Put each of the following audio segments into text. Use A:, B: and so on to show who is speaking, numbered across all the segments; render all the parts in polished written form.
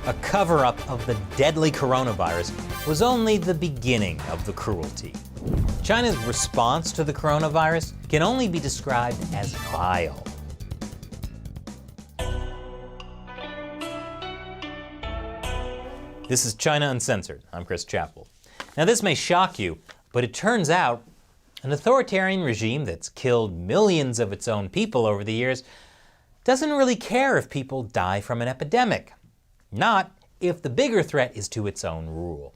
A: A cover-up of the deadly coronavirus was only the beginning of the cruelty. China's response to the coronavirus can only be described as vile. This is China Uncensored. I'm Chris Chappell. Now this may shock you, but it turns out an authoritarian regime that's killed millions of its own people over the years doesn't really care if people die from an epidemic. Not if the bigger threat is to its own rule.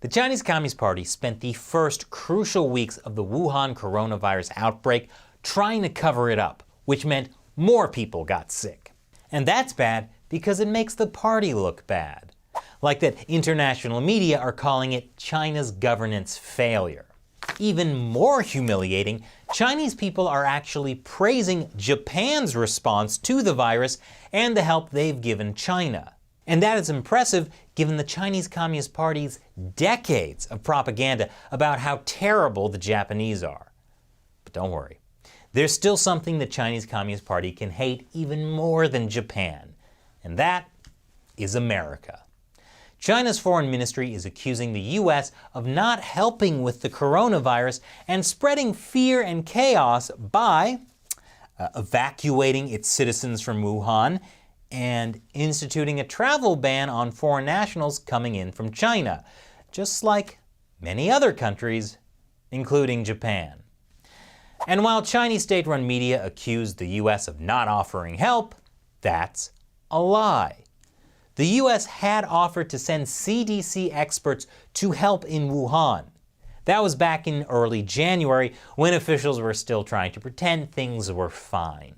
A: The Chinese Communist Party spent the first crucial weeks of the Wuhan coronavirus outbreak trying to cover it up, which meant more people got sick. And that's bad because it makes the party look bad. Like that international media are calling it China's governance failure. Even more humiliating, Chinese people are actually praising Japan's response to the virus and the help they've given China. And that is impressive given the Chinese Communist Party's decades of propaganda about how terrible the Japanese are. But don't worry, there's still something the Chinese Communist Party can hate even more than Japan, and that is America. China's foreign ministry is accusing the U.S. of not helping with the coronavirus and spreading fear and chaos by evacuating its citizens from Wuhan and instituting a travel ban on foreign nationals coming in from China, just like many other countries, including Japan. And while Chinese state-run media accuse the U.S. of not offering help, that's a lie. The U.S. had offered to send CDC experts to help in Wuhan. That was back in early January when officials were still trying to pretend things were fine.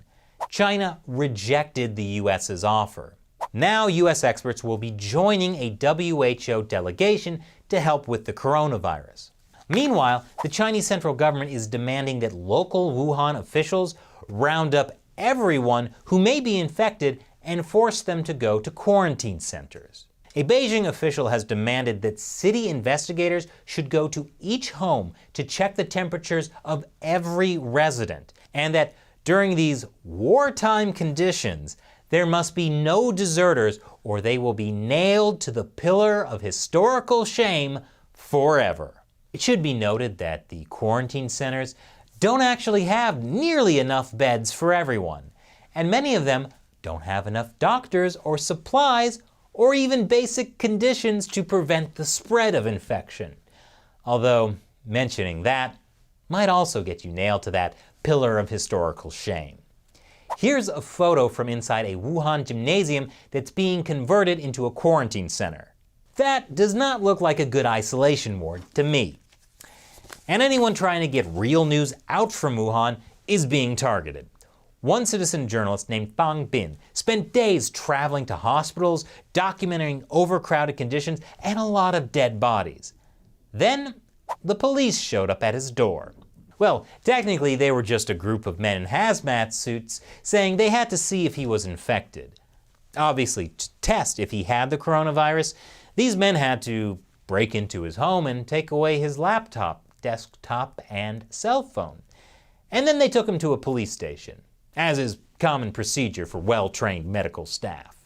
A: China rejected the U.S.'s offer. Now U.S. experts will be joining a WHO delegation to help with the coronavirus. Meanwhile, the Chinese central government is demanding that local Wuhan officials round up everyone who may be infected and force them to go to quarantine centers. A Beijing official has demanded that city investigators should go to each home to check the temperatures of every resident, and that during these wartime conditions, there must be no deserters or they will be nailed to the pillar of historical shame forever. It should be noted that the quarantine centers don't actually have nearly enough beds for everyone, and many of them don't have enough doctors or supplies or even basic conditions to prevent the spread of infection. Although mentioning that might also get you nailed to that pillar of historical shame. Here's a photo from inside a Wuhan gymnasium that's being converted into a quarantine center. That does not look like a good isolation ward to me. And anyone trying to get real news out from Wuhan is being targeted. One citizen journalist named Fang Bin spent days traveling to hospitals, documenting overcrowded conditions and a lot of dead bodies. Then the police showed up at his door. Well, technically they were just a group of men in hazmat suits saying they had to see if he was infected. Obviously, to test if he had the coronavirus, these men had to break into his home and take away his laptop, desktop, and cell phone. And then they took him to a police station, as is common procedure for well-trained medical staff.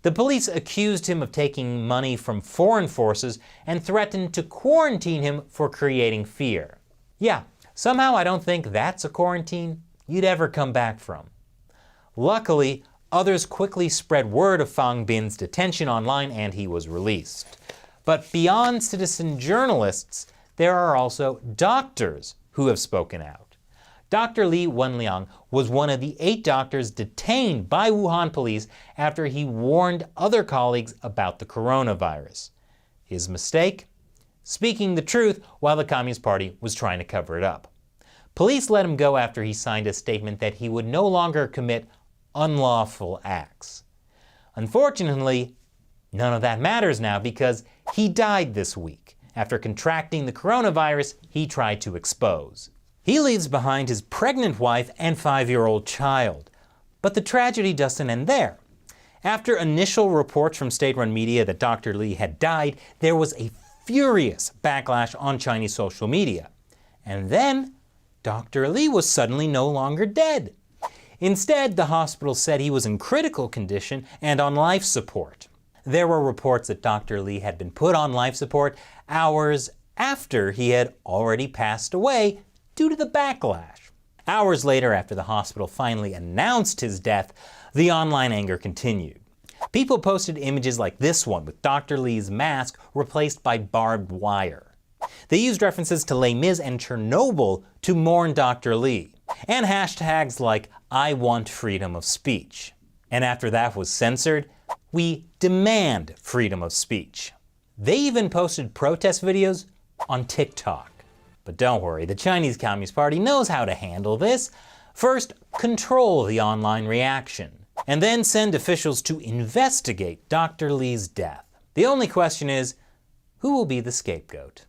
A: The police accused him of taking money from foreign forces and threatened to quarantine him for creating fear. Yeah, somehow I don't think that's a quarantine you'd ever come back from. Luckily, others quickly spread word of Fang Bin's detention online and he was released. But beyond citizen journalists, there are also doctors who have spoken out. Dr. Li Wenliang was one of the 8 doctors detained by Wuhan police after he warned other colleagues about the coronavirus. His mistake? Speaking the truth while the Communist Party was trying to cover it up. Police let him go after he signed a statement that he would no longer commit unlawful acts. Unfortunately, none of that matters now because he died this week after contracting the coronavirus he tried to expose. He leaves behind his pregnant wife and 5-year-old child. But the tragedy doesn't end there. After initial reports from state-run media that Dr. Li had died, there was a furious backlash on Chinese social media. And then, Dr. Li was suddenly no longer dead. Instead, the hospital said he was in critical condition and on life support. There were reports that Dr. Li had been put on life support hours after he had already passed away due to the backlash. Hours later, after the hospital finally announced his death, the online anger continued. People posted images like this one with Dr. Li's mask replaced by barbed wire. They used references to Les Mis and Chernobyl to mourn Dr. Li, and hashtags like "I want freedom of speech." And after that was censored, "We demand freedom of speech." They even posted protest videos on TikTok. But don't worry, the Chinese Communist Party knows how to handle this. First, control the online reaction, and then send officials to investigate Dr. Li's death. The only question is, who will be the scapegoat?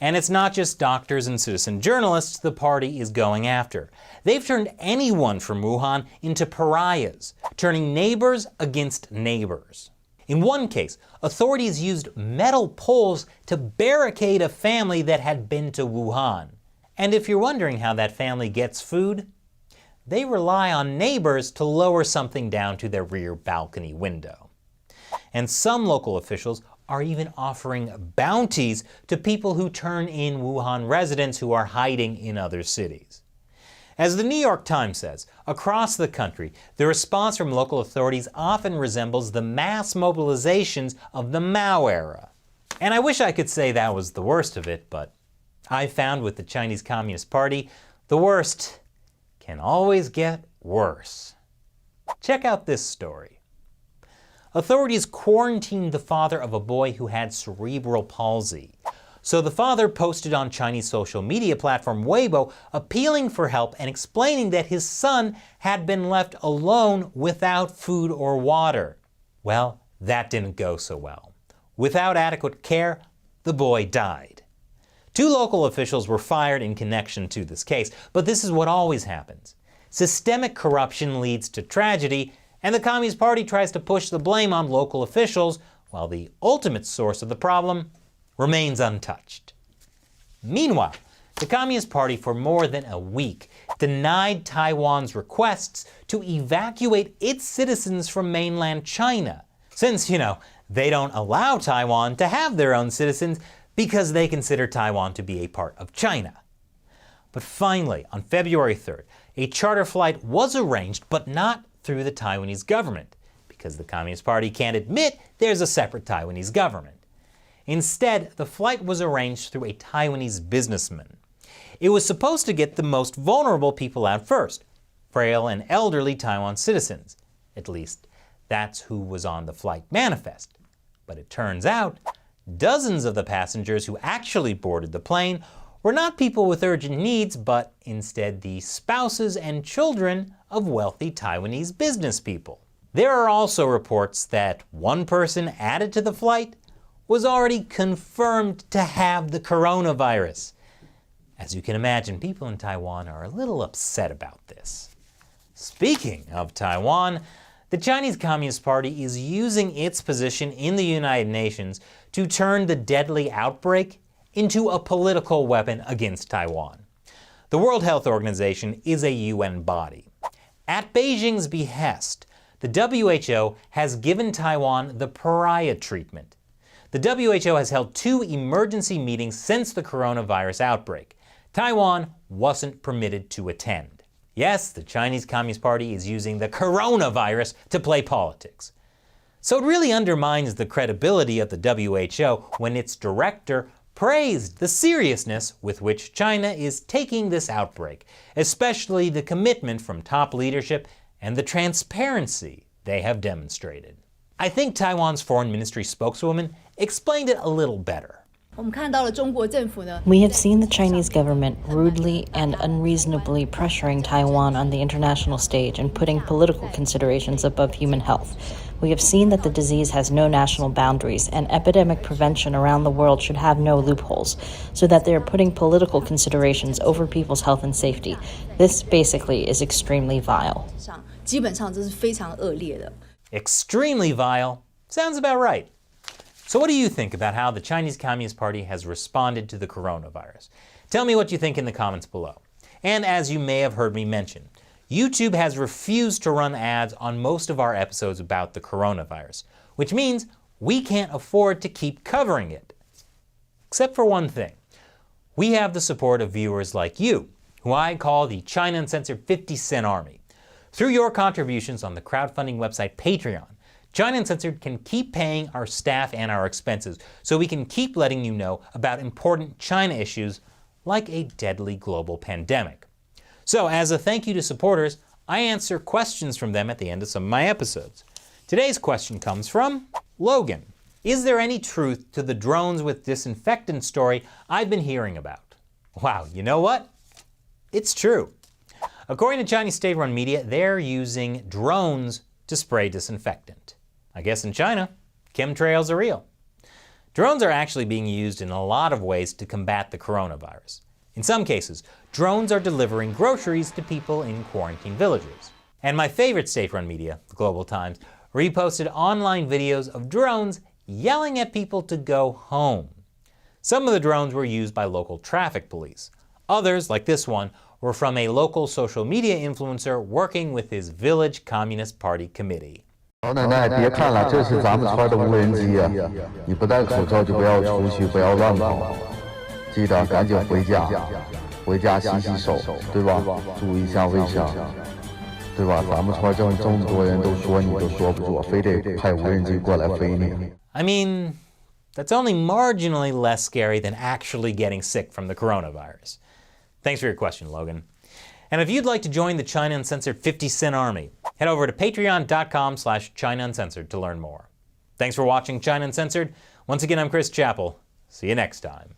A: And it's not just doctors and citizen journalists the party is going after. They've turned anyone from Wuhan into pariahs, turning neighbors against neighbors. In one case, authorities used metal poles to barricade a family that had been to Wuhan. And if you're wondering how that family gets food, they rely on neighbors to lower something down to their rear balcony window. And some local officials are even offering bounties to people who turn in Wuhan residents who are hiding in other cities. As the New York Times says, across the country, the response from local authorities often resembles the mass mobilizations of the Mao era. And I wish I could say that was the worst of it, but I found with the Chinese Communist Party, the worst can always get worse. Check out this story. Authorities quarantined the father of a boy who had cerebral palsy. So the father posted on Chinese social media platform Weibo appealing for help and explaining that his son had been left alone without food or water. Well, that didn't go so well. Without adequate care, the boy died. 2 local officials were fired in connection to this case, but this is what always happens. Systemic corruption leads to tragedy, and the Communist Party tries to push the blame on local officials, while the ultimate source of the problem remains untouched. Meanwhile, the Communist Party for more than a week denied Taiwan's requests to evacuate its citizens from mainland China, since, they don't allow Taiwan to have their own citizens because they consider Taiwan to be a part of China. But finally, on February 3rd, a charter flight was arranged, but not through the Taiwanese government, because the Communist Party can't admit there's a separate Taiwanese government. Instead, the flight was arranged through a Taiwanese businessman. It was supposed to get the most vulnerable people out first, frail and elderly Taiwan citizens. At least, that's who was on the flight manifest. But it turns out, dozens of the passengers who actually boarded the plane were not people with urgent needs, but instead the spouses and children of wealthy Taiwanese business people. There are also reports that one person added to the flight was already confirmed to have the coronavirus. As you can imagine, people in Taiwan are a little upset about this. Speaking of Taiwan, the Chinese Communist Party is using its position in the United Nations to turn the deadly outbreak into a political weapon against Taiwan. The World Health Organization is a UN body. At Beijing's behest, the WHO has given Taiwan the pariah treatment. The WHO has held 2 emergency meetings since the coronavirus outbreak. Taiwan wasn't permitted to attend. Yes, the Chinese Communist Party is using the coronavirus to play politics. So it really undermines the credibility of the WHO when its director praised the seriousness with which China is taking this outbreak, especially the commitment from top leadership and the transparency they have demonstrated. I think Taiwan's foreign ministry spokeswoman explained it a little better.
B: We have seen the Chinese government rudely and unreasonably pressuring Taiwan on the international stage and putting political considerations above human health. We have seen that the disease has no national boundaries, and epidemic prevention around the world should have no loopholes, so that they are putting political considerations over people's health and safety. This basically is extremely vile.
A: Extremely vile? Sounds about right. So what do you think about how the Chinese Communist Party has responded to the coronavirus? Tell me what you think in the comments below. And as you may have heard me mention, YouTube has refused to run ads on most of our episodes about the coronavirus. which means we can't afford to keep covering it. Except for one thing. We have the support of viewers like you, who I call the China Uncensored 50 Cent Army. Through your contributions on the crowdfunding website Patreon, China Uncensored can keep paying our staff and our expenses, so we can keep letting you know about important China issues like a deadly global pandemic. So as a thank you to supporters, I answer questions from them at the end of some of my episodes. Today's question comes from Logan. Is there any truth to the drones with disinfectant story I've been hearing about? Wow, you know what? It's true. According to Chinese state-run media, they're using drones to spray disinfectant. I guess in China, chemtrails are real. Drones are actually being used in a lot of ways to combat the coronavirus. In some cases, drones are delivering groceries to people in quarantine villages. And my favorite state-run media, the Global Times, reposted online videos of drones yelling at people to go home. Some of the drones were used by local traffic police. Others, like this one, were from a local social media influencer working with his village Communist Party committee.
C: 老奶奶，别看了，这是咱们村的无人机呀！你不戴口罩就不要出去，不要乱跑，记得赶紧回家，回家洗洗手，对吧？注意一下卫生，对吧？咱们村这么多人都说你都说不住，非得派无人机过来飞你。
A: I mean, that's only marginally less scary than actually getting sick from the coronavirus. Thanks for your question, Logan. And if you'd like to join the China Uncensored 50 Cent Army, head over to patreon.com/China Uncensored to learn more. Thanks for watching China Uncensored. Once again, I'm Chris Chappell. See you next time.